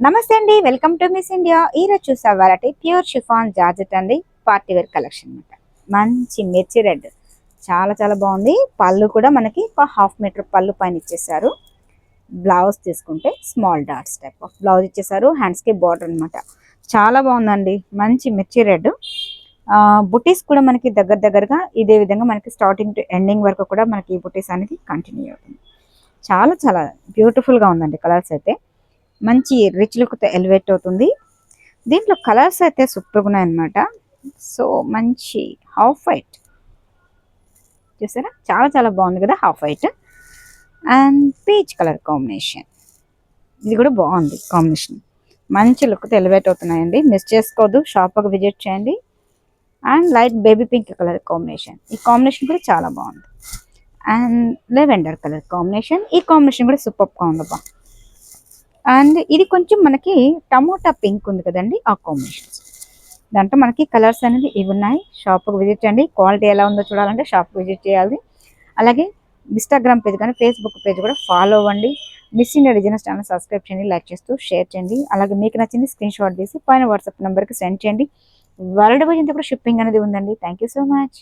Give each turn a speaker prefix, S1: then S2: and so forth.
S1: నమస్తే అండి, welcome to miss India. ఈరోజు చూసేవారంటే ప్యూర్ షిఫాన్ జార్జెట్ అండి, పార్టీ వేర్ కలెక్షన్ అనమాట. మంచి మిర్చి రెడ్, చాలా చాలా బాగుంది. పళ్ళు కూడా మనకి ఒక హాఫ్ మీటర్ పళ్ళు పైన ఇచ్చేసారు. బ్లౌజ్ తీసుకుంటే small dots type of blouse ఇచ్చేసారు. హ్యాండ్స్కి బార్డర్ అనమాట. చాలా బాగుందండి, మంచి మిర్చి రెడ్. బుటీస్ కూడా మనకి దగ్గరగా ఇదే విధంగా మనకి స్టార్టింగ్ టు ఎండింగ్ వరకు కూడా మనకి ఈ బుటీస్ అనేది కంటిన్యూ అవుతుంది. చాలా చాలా బ్యూటిఫుల్గా ఉందండి. కలర్స్ అయితే మంచి రిచ్ లుక్తో ఎలివేట్ అవుతుంది. దీంట్లో కలర్స్ అయితే సూపర్గా ఉన్నాయన్నమాట. సో మంచి హాఫ్ వైట్ చూసారా, చాలా చాలా బాగుంది కదా. Half white and peach colour combination, ఇది కూడా బాగుంది కాంబినేషన్. మంచి లుక్తో ఎలివేట్ అవుతున్నాయండి. మిస్ చేసుకోవద్దు, షాప్కి విజిట్ చేయండి. And light baby pink colour combination, ఈ కాంబినేషన్ కూడా చాలా బాగుంది. అండ్ లెవెండర్ కలర్ కాంబినేషన్, ఈ కాంబినేషన్ కూడా సూపర్గా ఉందబ్బా. అండ్ ఇది కొంచెం మనకి టమోటా పింక్ ఉంది కదండి, ఆ కాంబినేషన్స్. దాంట్లో మనకి కలర్స్ అనేది ఇవి ఉన్నాయి. షాప్కి విజిట్ చేయండి. క్వాలిటీ ఎలా ఉందో చూడాలంటే షాప్కి విజిట్ చేయాలి. అలాగే ఇన్స్టాగ్రామ్ పేజ్ కానీ ఫేస్బుక్ పేజ్ కూడా ఫాలో అవ్వండి. Miss India designers channel subscribe చేయండి, లైక్ చేస్తూ షేర్ చేయండి. అలాగే మీకు నచ్చింది స్క్రీన్ షాట్ తీసి పైన వాట్సాప్ నెంబర్కి సెండ్ చేయండి. వరల్డ్ వైజ్ ఇంత కూడా షిప్పింగ్ అనేది ఉందండి. Thank you so much.